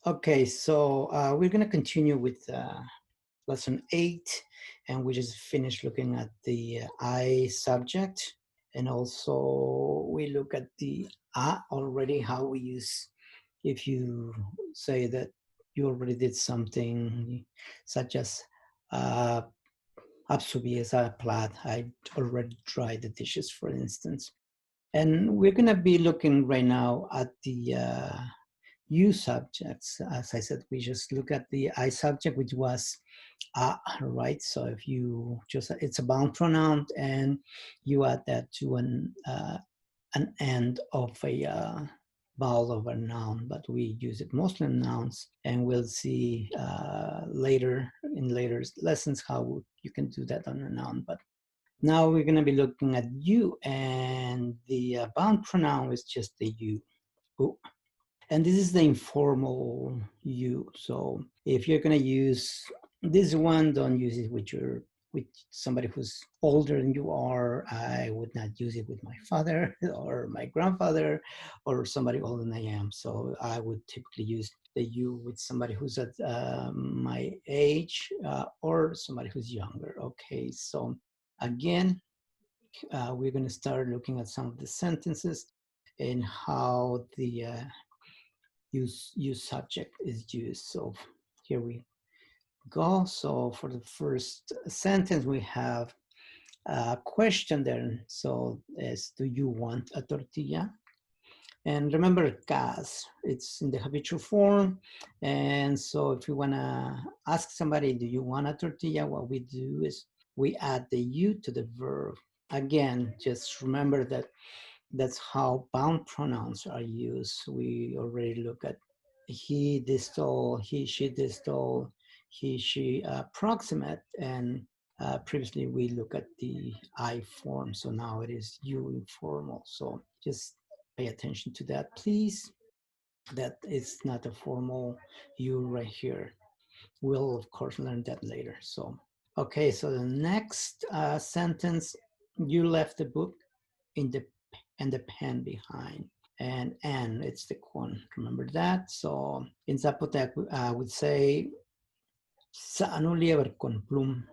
Okay, so we're going to continue with lesson 8, and we just finished looking at the I subject, and also we look at the already, how we use, if you say that you already did something, such as absubi as a plat, I already dried the dishes, for instance. And we're going to be looking right now at the you subjects. As I said, we just look at the I subject, which was right? So if you just, it's a bound pronoun, and you add that to an end of a vowel of a noun, but we use it mostly in nouns, and we'll see later in later lessons how you can do that on a noun. But now we're going to be looking at you, and the bound pronoun is just the you. Ooh. And this is the informal you. So if you're going to use this one, don't use it with somebody who's older than you are. I would not use it with my father or my grandfather or somebody older than I am. So I would typically use the you with somebody who's at my age or somebody who's younger. Okay, so again, we're going to start looking at some of the sentences and how the use subject is used. So here we go. So for the first sentence, we have a question there. So is, do you want a tortilla? And remember, cas, it's in the habitual form. And so if you want to ask somebody, do you want a tortilla? What we do is we add the you to the verb. Again, just remember that that's how bound pronouns are used. We already look at he distal, he, she distal, he, she proximate, and previously we look at the I form. So now it is you informal. So just pay attention to that, please. That is not a formal you right here. We'll of course learn that later. So, okay, so the next sentence, you left the book in the and the pen behind. And it's the one. Remember that? So in Zapotec, I would say saan lieber con plum.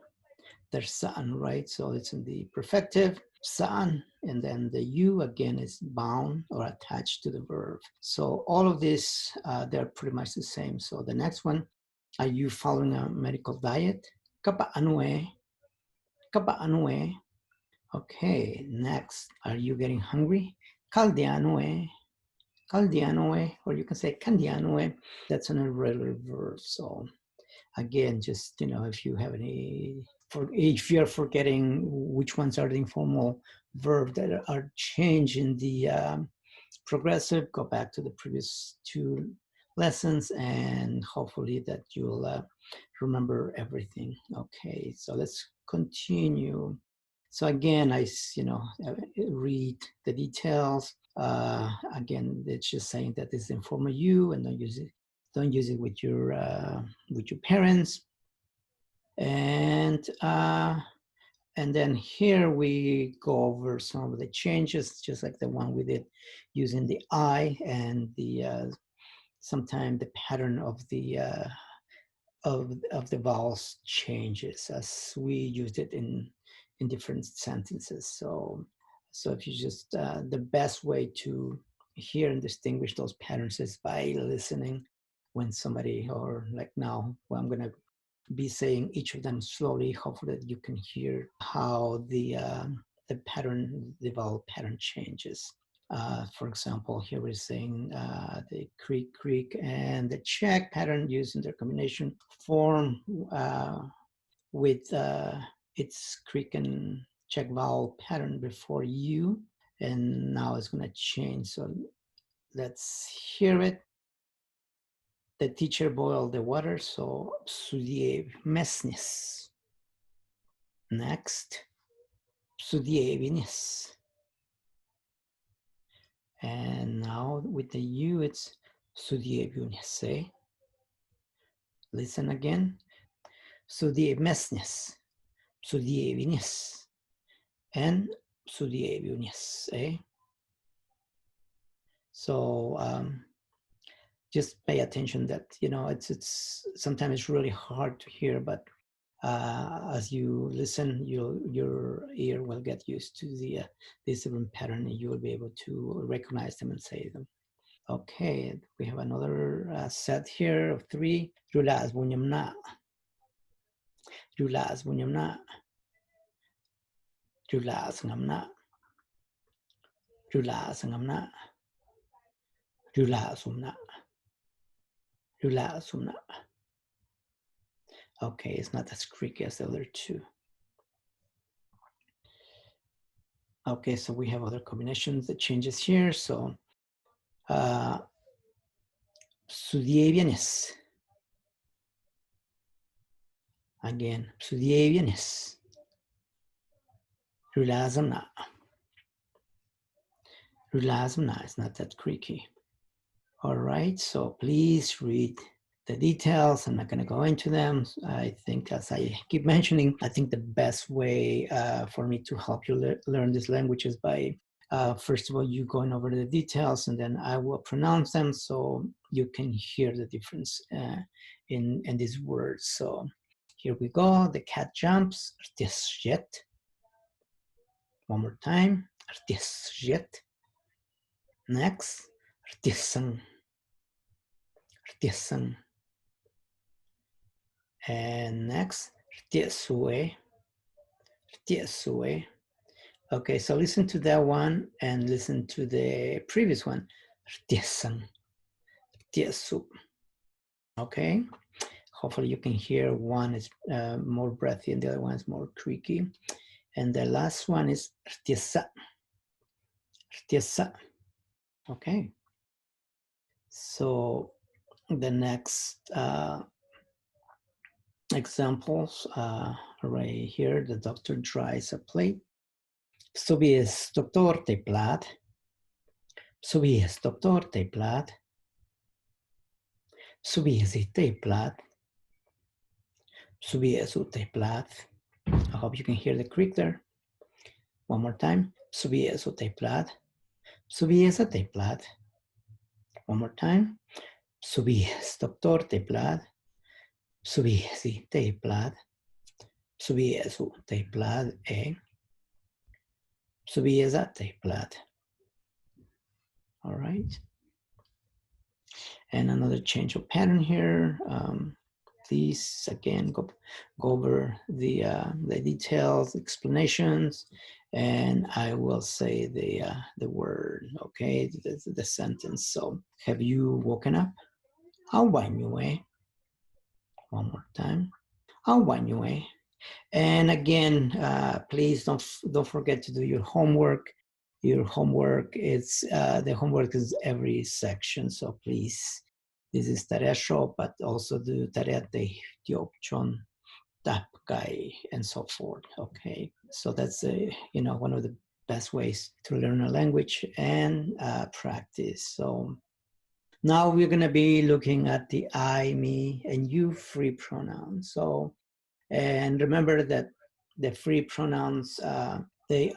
There's saan, right? So it's in the perfective, saan, and then the you again is bound or attached to the verb. So all of this, they're pretty much the same. So the next one, are you following a medical diet? Kapaano eh? Kapaano eh? Okay, next, are you getting hungry? Caldiano eh? Caldiano eh? Or you can say candiano eh? That's an irregular verb. So again, just, if you have any, if you're forgetting which ones are the informal verb that are changed in the progressive, go back to the previous 2 lessons, and hopefully that you'll remember everything. Okay, so let's continue. So again, I read the details. Again, it's just saying that it's informal you, and don't use it with your parents. And then here we go over some of the changes, just like the one we did using the I, and the sometimes the pattern of the vowels changes as we used it in different sentences. So if you just the best way to hear and distinguish those patterns is by listening when somebody, or like now, well, I'm gonna be saying each of them slowly. Hopefully that you can hear how the pattern, the vowel pattern changes. For example, here we're saying the creek, and the check pattern used in their combination form with its creek and check vowel pattern before you, and now it's going to change. So let's hear it. The teacher boiled the water, so psudiev mesnis. Next, psudievinis. And now with the U, it's psudievinis. Listen again. Psudievmesnis. psudievinies, and psudievinies. So just pay attention that, you know, it's sometimes it's really hard to hear, but as you listen, your ear will get used to this different pattern, and you will be able to recognize them and say them. Okay, we have another set here of 3. Rulas bunyamna, rulas bunyamna, rulas ngamna, rulas ngamna, rulas umna, rulas umna. Okay, it's not as creaky as the other 2. Okay, so we have other combinations that changes here. So psudievienes. Again, psudievienes. Rulazamna. Rulazamna is not that creaky. All right, so please read the details. I'm not going to go into them. I think, as I keep mentioning, I think the best way for me to help you learn this language is by, first of all, you going over the details, and then I will pronounce them so you can hear the difference in these words. So here we go. The cat jumps. One more time. Next. And next. Okay, so listen to that one and listen to the previous one. Okay, hopefully you can hear one is more breathy and the other one is more creaky. And the last one is okay. So the next examples right here, the doctor dries a plate. Psobies doctor te plat. Psobies doctor te plat. Psobies te plat. Psobies te plat. I hope you can hear the creak there. One more time. Psobies te plat. Psobies te plat. One more time. Psobies doctor te plat. Psobies te plat. Psobies te plat. Psobies te plat. All right. And another change of pattern here. Please, again, go over the details, explanations, and I will say the word, okay, the sentence. So, have you woken up? One more time. And again, please don't forget to do your homework. Your homework is the homework is every section. So please, this is tarea shop, but also do tarea de diopchon, tapkai, and so forth. Okay, so that's one of the best ways to learn a language and practice. So now we're gonna be looking at the I, me, and you free pronouns. So. And remember that the free pronouns, they're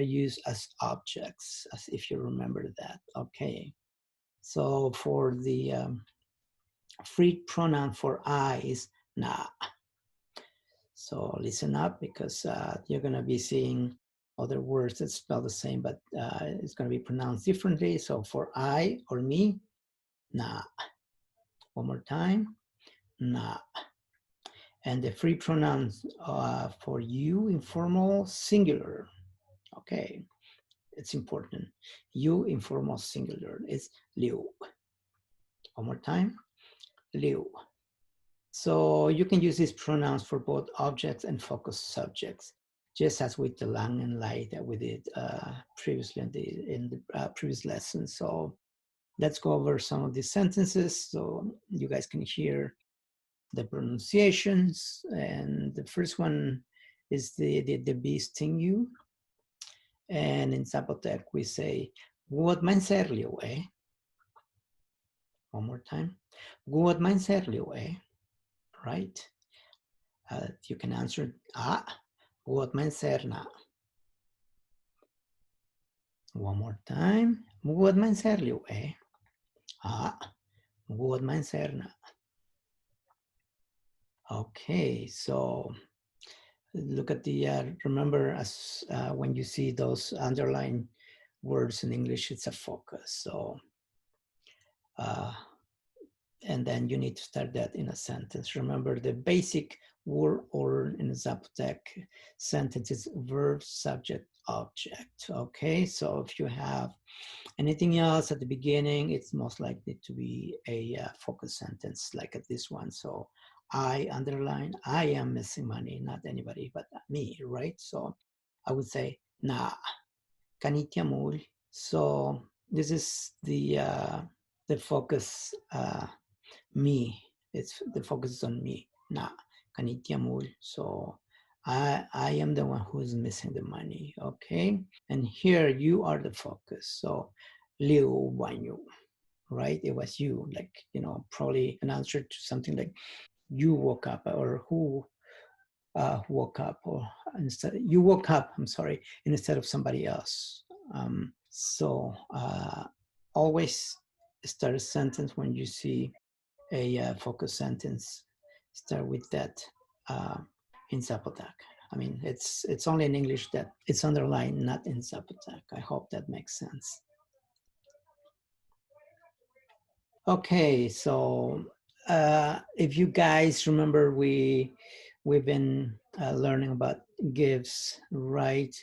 used as objects, as if you remember that, okay? So for the free pronoun for I is na. So listen up, because you're gonna be seeing other words that spell the same, but it's gonna be pronounced differently. So for I or me, na. One more time, na. And the free pronouns for you, informal, singular. Okay, it's important. You, informal, singular is liu. One more time, liu. So you can use these pronouns for both objects and focused subjects, just as with the lang and lai that we did previously in the previous lesson. So let's go over some of these sentences so you guys can hear the pronunciations. And the first one is the bee sting you. And in Zapotec, we say, "Guad main serliu, eh?" One more time. "Guad main serliu, eh?" Right? You can answer, muod man ser na. One more time. Muod man ser liu eh. Muod man ser na. Okay, so look at the, remember as when you see those underlined words in English, it's a focus. So, and then you need to start that in a sentence. Remember the basic word order in a Zapotec sentence is verb, subject, object. Okay, so if you have anything else at the beginning, it's most likely to be a focus sentence like this one. So I underline, I am missing money, not anybody but me, right? So I would say, na, kanitiamul. So this is the focus, me. It's the focus is on me, na, kanitiamul. So I am the one who is missing the money, okay? And here you are the focus. So liu wanyu, right? It was you, like, you know, probably an answer to something like you woke up, or who woke up, or instead you woke up, I'm sorry, instead of somebody else. So always start a sentence when you see a focus sentence, start with that in Zapotec. I mean, it's only in English that it's underlined, not in Zapotec. I hope that makes sense. Okay, so if you guys remember, we've been learning about gives, right?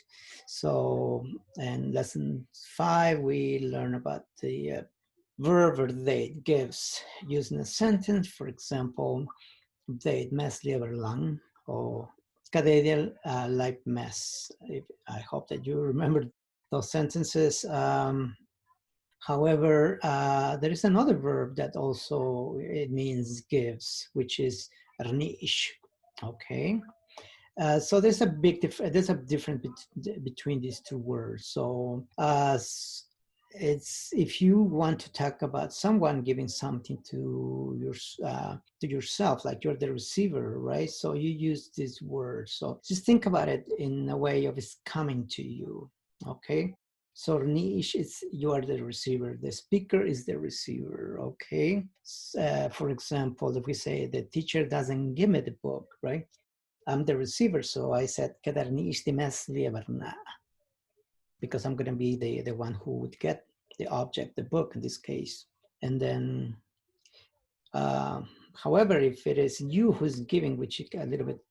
So in lesson 5, we learn about the verb or they gives using a sentence. For example, they mes lever lang, or kadedel like mess. I hope that you remember those sentences. However, there is another verb that also it means gives, which is rnish. Okay, so there's a big there's a difference between these two words. So it's if you want to talk about someone giving something to yourself, like you're the receiver, right? So you use this word. So just think about it in a way of it's coming to you. Okay. So niche is you are the receiver. The speaker is the receiver. Okay. For example, if we say the teacher doesn't give me the book, right? I'm the receiver, so I said "Kadar ni ishtimas lieberna," because I'm going to be the one who would get the object, the book in this case. And then, however, if it is you who's giving, which is a little bit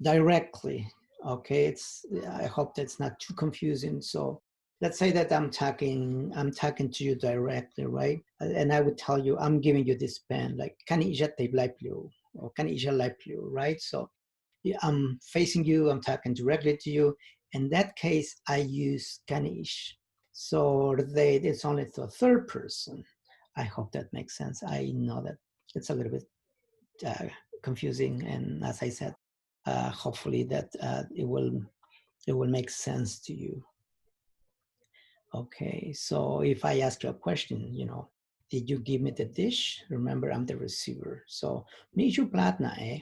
directly, okay, I hope that's not too confusing. So let's say that I'm talking to you directly, right? And I would tell you, I'm giving you this pen, like "Kan ija tablaiplio," or "Kan ija laiplio," right? So I'm facing you, I'm talking directly to you. In that case, I use kanish. So it's only the third person. I hope that makes sense. I know that it's a little bit confusing, and as I said, hopefully that it will make sense to you. Okay, so if I ask you a question, you know, did you give me the dish? Remember, I'm the receiver. So, niju platna, eh?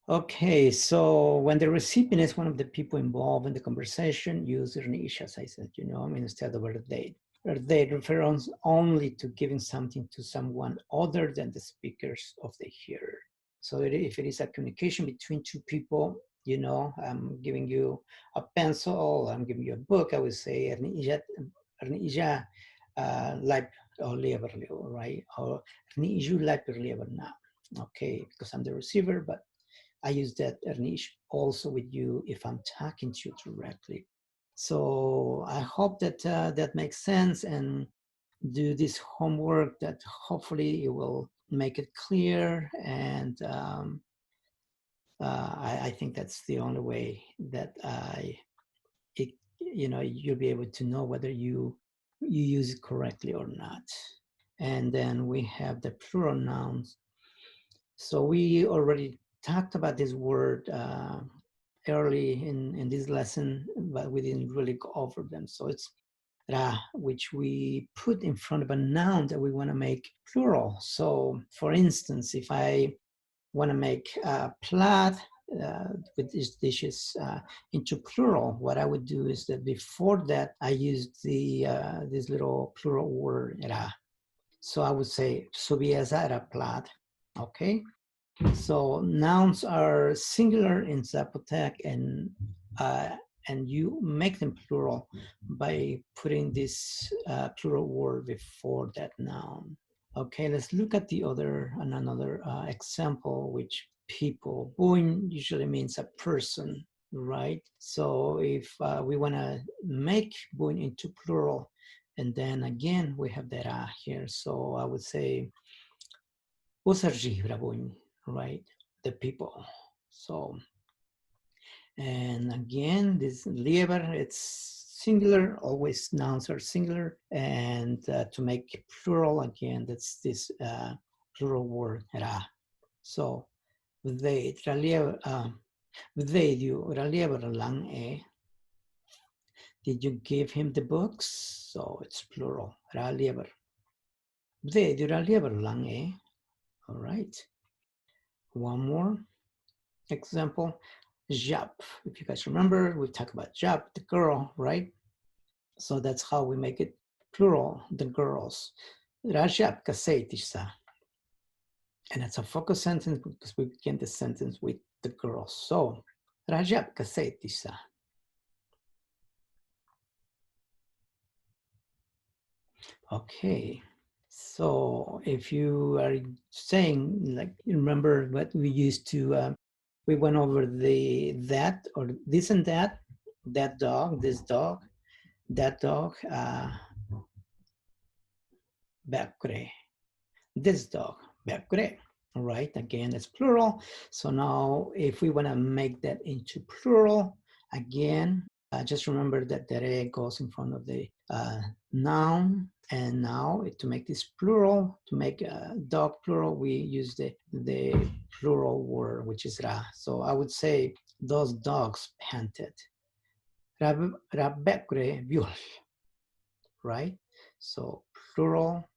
Okay, so when the recipient is one of the people involved in the conversation, use niche, as I said, you know, instead of a date. They refer only to giving something to someone other than the speakers of the hearer. So if it is a communication between two people, you know, I'm giving you a pencil, I'm giving you a book, I would say, like right? Or okay, because I'm the receiver, but I use that niche also with you if I'm talking to you directly. So I hope that that makes sense, and do this homework that hopefully it will make it clear. And I think that's the only way that you know, you'll be able to know whether you use it correctly or not. And then we have the plural nouns. So we already talked about this word early in this lesson, but we didn't really go over them. So it's ra, which we put in front of a noun that we want to make plural. So for instance, if I want to make a plat with these dishes into plural, what I would do is that before that, I used the this little plural word, era. So I would say, subieza era plat, okay? So nouns are singular in Zapotec, and you make them plural by putting this plural word before that noun. Okay, let's look at another example, which people. Buin usually means a person, right? So if we want to make buin into plural, and then again we have that here. So I would say usarji buin, right? The people. So, and again, this lieber, it's singular, always nouns are singular. And to make plural, again, that's this plural word, ra. So, they, ralieber lang e. Did you give him the books? So it's plural, ralieber. They, ralieber lang e. All right. One more example. Jap. If you guys remember, we talked about Jap, the girl, right? So that's how we make it plural, the girls. Rajab kaseitisa. And it's a focus sentence because we begin the sentence with the girls. So, Rajab kaseitisa. Okay. So if you are saying, like, you remember what we used to, we went over the that or this and that dog, this dog, that dog, bakre, this dog, bakre. All right, again, it's plural. So now if we want to make that into plural, again, just remember that dere goes in front of the noun. And now to make this plural, to make dog plural, we use the plural word, which is ra. So I would say those dogs panted. Rabekre viol, right? So plural,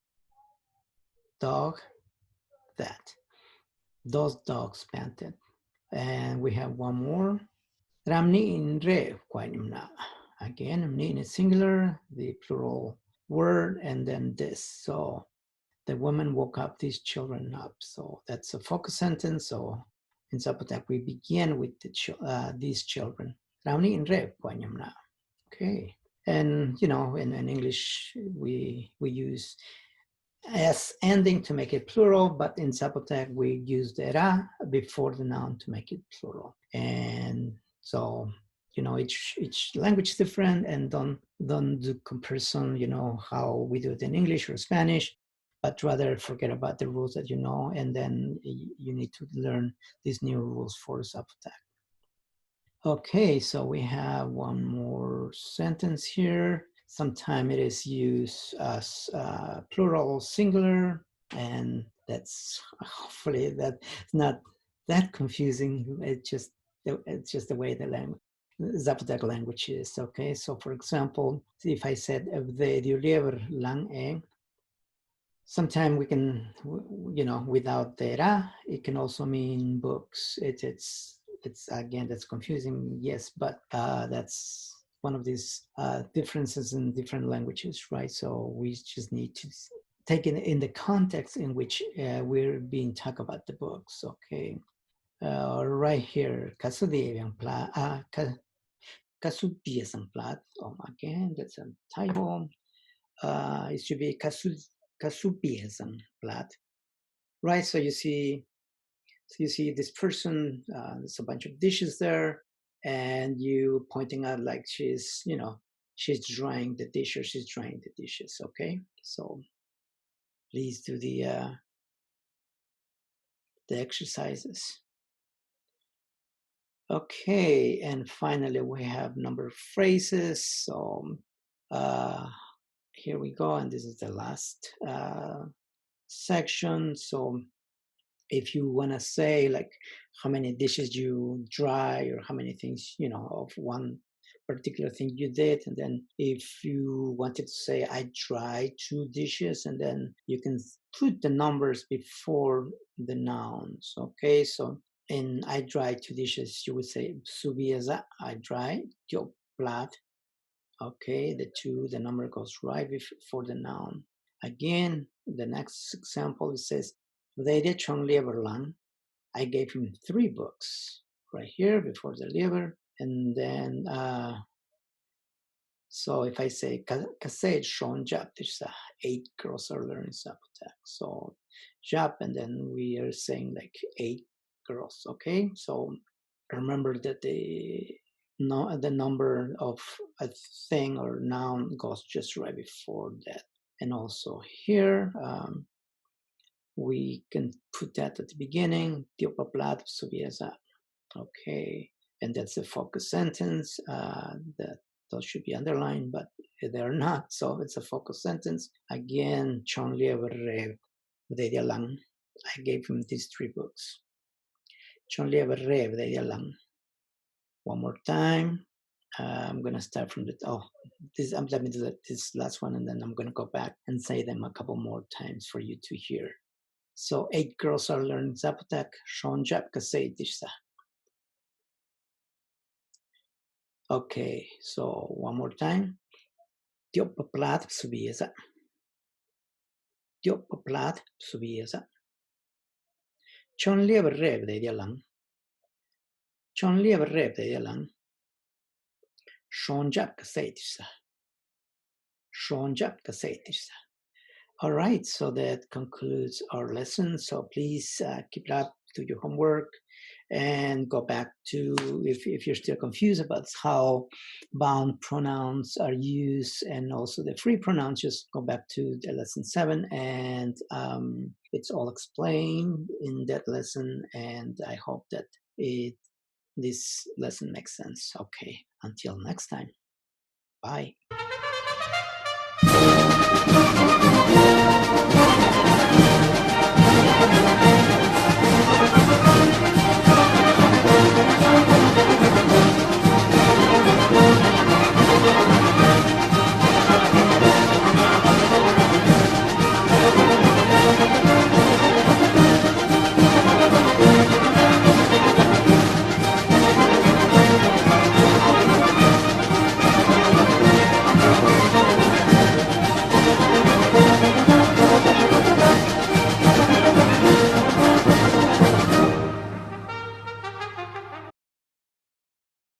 dog, that. Those dogs panted. And we have one more. Ramni in re kwaimna. Again, ramni in a singular, the plural word, and then this. So the woman woke up these children up. So that's a focus sentence. So in Zapotec, we begin with these children. Ramni in re kwaimna. Okay. And, you know, in English, we use S ending to make it plural, but in Zapotec we use the ra before the noun to make it plural. And so, you know, each language is different, and don't do comparison, you know, how we do it in English or Spanish, but rather forget about the rules that you know, and then you need to learn these new rules for Zapotec. Okay, so we have one more sentence here. Sometimes it is used as plural singular, and that's hopefully that's not that confusing. It's just the way the language, Zapotec language is. Okay, so for example, if I said de lever lang e, sometimes we can, you know, without the ra, it can also mean books. It's again, that's confusing, yes, but that's one of these differences in different languages, right? So we just need to take it in the context in which we're being talked about the books, okay? Right here, kasudiang plat, kasudiang plat, again, that's a typo. It should be kasubiasm plat, right? So you see this person, there's a bunch of dishes there, and you pointing out like she's, you know, she's drying the dish, or she's drying the dishes, okay? So please do the exercises. Okay, and finally we have number of phrases. So here we go, and this is the last section. So if you want to say like how many dishes you dry, or how many things, you know, of one particular thing you did, and then if you wanted to say I dry 2 dishes, and then you can put the numbers before the nouns. Okay, so in I dry 2 dishes, you would say subieza, I dry, yo plat. Okay, the number goes right before the noun. Again, the next example it says, Vdede chong liever lang. I gave him 3 books right here before the liever. And then, so if I say, Kasej Shon Jap, there's 8 girls are learning Zapotec. So Jap, and then we are saying like 8 girls, okay? So remember that the number of a thing or noun goes just right before that. And also here, we can put that at the beginning, okay, and that's a focus sentence. That those should be underlined, but they're not, so it's a focus sentence. Again, I gave him these 3 books. One more time. I'm going to start from the, let me do this last one, and then I'm going to go back and say them a couple more times for you to hear. So 8 girls are learning Zapotec. Shonjap Kaseidishsa. Okay, so one more time. Diopaplat subieza. Diopaplat subieza. Chon lever rev de dialang. Chon lever rev de dialang. Shonjap Kaseidishsa. Shonjap Kaseidishsa. All right, so that concludes our lesson. So please keep it up, do your homework, and go back to, if you're still confused about how bound pronouns are used and also the free pronouns, just go back to the lesson 7, and it's all explained in that lesson, and I hope that this lesson makes sense. Okay, until next time, bye.